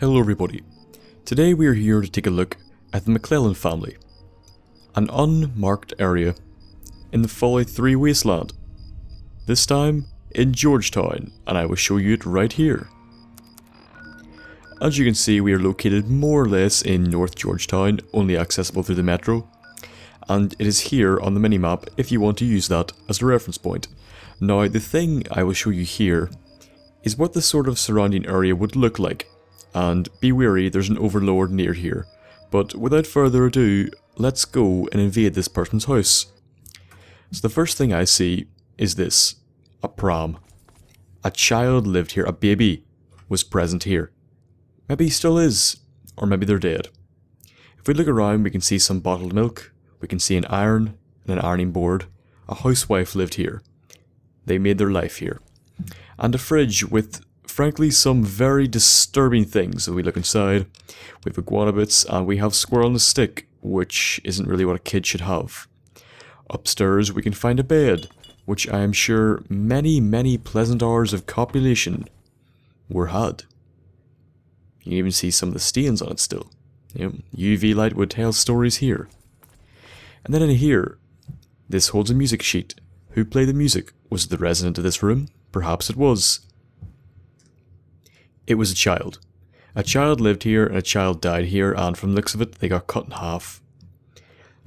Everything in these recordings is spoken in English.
Hello everybody. Today we are here to take a look at the McClellan family, an unmarked area in the Fallout 3 wasteland. This time in Georgetown, and I will show you it right here. As you can see, we are located more or less in North Georgetown, only accessible through the metro, and it is here on the minimap if you want to use that as a reference point. Now the thing I will show you here is what the sort of surrounding area would look like. And be wary, there's an overlord near here. But without further ado, let's go and invade this person's house. So the first thing I see is this. A pram. A child lived here, a baby was present here. Maybe he still is, or maybe they're dead. If we look around, we can see some bottled milk, we can see an iron and an ironing board. A housewife lived here. They made their life here. And a fridge with, frankly, some very disturbing things. So we look inside, we have iguana bits, and we have squirrel on a stick, which isn't really what a kid should have. Upstairs we can find a bed, which I am sure many pleasant hours of copulation were had. You can even see some of the stains on it still. UV light would tell stories here. And then in here, this holds a music sheet. Who played the music? Was it the resident of this room? Perhaps it was. It was a child. A child lived here and a child died here, and from the looks of it, they got cut in half.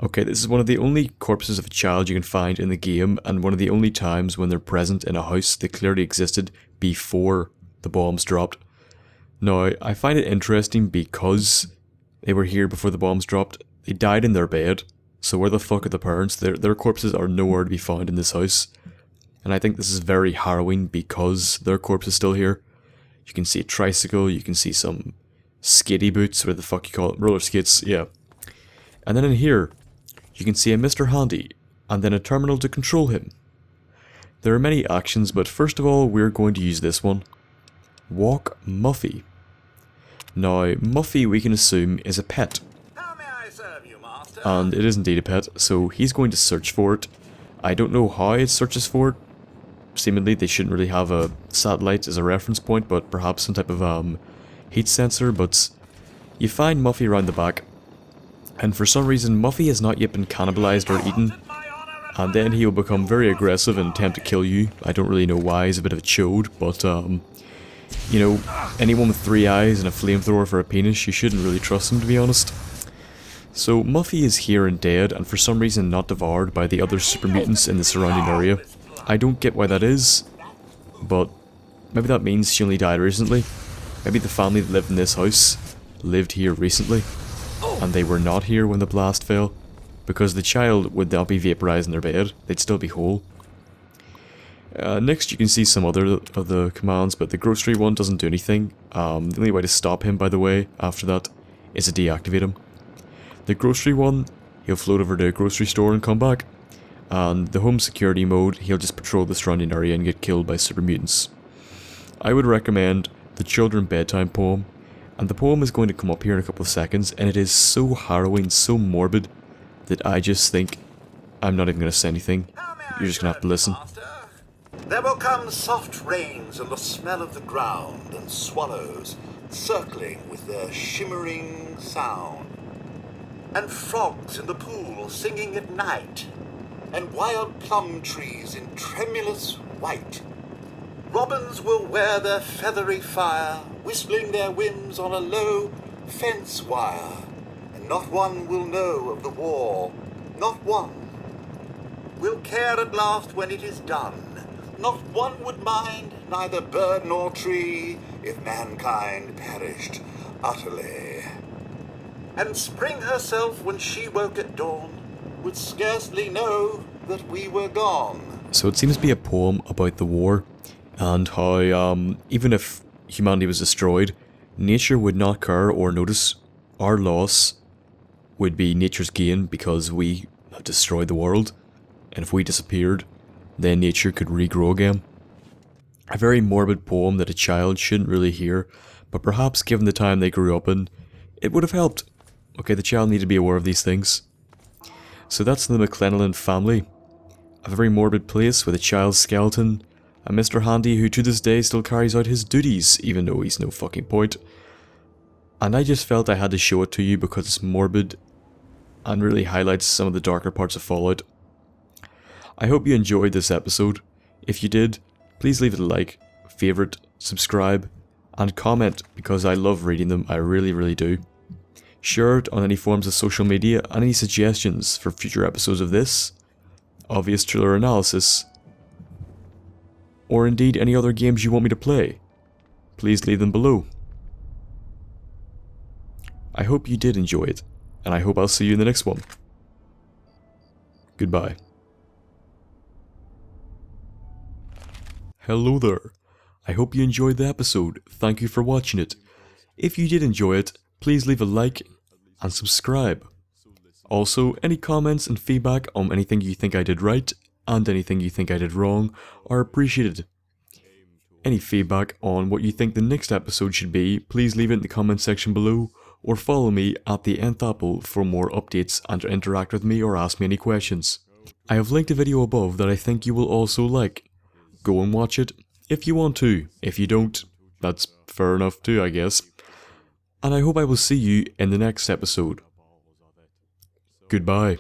Okay, this is one of the only corpses of a child you can find in the game, and one of the only times when they're present in a house that clearly existed before the bombs dropped. Now, I find it interesting because they were here before the bombs dropped. They died in their bed, so where the fuck are the parents? Their corpses are nowhere to be found in this house. And I think this is very harrowing because their corpse is still here. You can see a tricycle, you can see some skitty boots, whatever the fuck you call it, roller skates, yeah. And then in here, you can see a Mr. Handy, and then a terminal to control him. There are many actions, but first of all, we're going to use this one. Walk Muffy. Now, Muffy, we can assume, is a pet. How may I serve you, master? And it is indeed a pet, so he's going to search for it. I don't know how it searches for it. Seemingly, they shouldn't really have a satellite as a reference point, but perhaps some type of heat sensor. But you find Muffy around the back, and for some reason, Muffy has not yet been cannibalized or eaten, and then he will become very aggressive and attempt to kill you. I don't really know why, he's a bit of a chode, but you know, anyone with 3 eyes and a flamethrower for a penis, you shouldn't really trust him, to be honest. So Muffy is here and dead, and for some reason not devoured by the other super mutants in the surrounding area. I don't get why that is, but maybe that means she only died recently. Maybe the family that lived in this house lived here recently, and they were not here when the blast fell, because the child would not be vaporized in their bed, they'd still be whole. Next you can see some other of the commands, but the grocery one doesn't do anything. The only way to stop him, by the way, after that, is to deactivate him. The grocery one, he'll float over to a grocery store and come back. And the home security mode, he'll just patrol the surrounding area and get killed by super mutants. I would recommend the children bedtime poem, and the poem is going to come up here in a couple of seconds, and it is so harrowing, so morbid, that I just think I'm not even going to say anything. You're just going to have to listen. There will come soft rains and the smell of the ground, and swallows circling with their shimmering sound, and frogs in the pool singing at night, and wild plum trees in tremulous white. Robins will wear their feathery fire, whistling their whims on a low fence wire, and not one will know of the war, not one will care at last when it is done. Not one would mind, neither bird nor tree, if mankind perished utterly. And spring herself, when she woke at dawn, would scarcely know that we were gone. So it seems to be a poem about the war, and how even if humanity was destroyed, nature would not care or notice. Our loss would be nature's gain because we have destroyed the world, and if we disappeared, then nature could regrow again. A very morbid poem that a child shouldn't really hear, but perhaps given the time they grew up in, it would have helped. Okay, the child needed to be aware of these things. So that's the McClellan family. A very morbid place with a child's skeleton, a Mr. Handy who to this day still carries out his duties, even though he's no fucking point. and I just felt I had to show it to you because it's morbid and really highlights some of the darker parts of Fallout. I hope you enjoyed this episode. If you did, please leave it a like, favourite, subscribe, and comment because I love reading them, I really do. Share it on any forms of social media and any suggestions for future episodes of this, Obvious Thriller Analysis, or indeed any other games you want me to play. Please leave them below. I hope you did enjoy it, and I hope I'll see you in the next one. Goodbye. Hello there. I hope you enjoyed the episode. Thank you for watching it. If you did enjoy it, please leave a like and subscribe. Also, any comments and feedback on anything you think I did right and anything you think I did wrong are appreciated. Any feedback on what you think the next episode should be, please leave it in the comment section below, or follow me at thenthapple for more updates and to interact with me or ask me any questions. I have linked a video above that I think you will also like. Go and watch it if you want to. If you don't, that's fair enough too, I guess. And I hope I will see you in the next episode. Goodbye.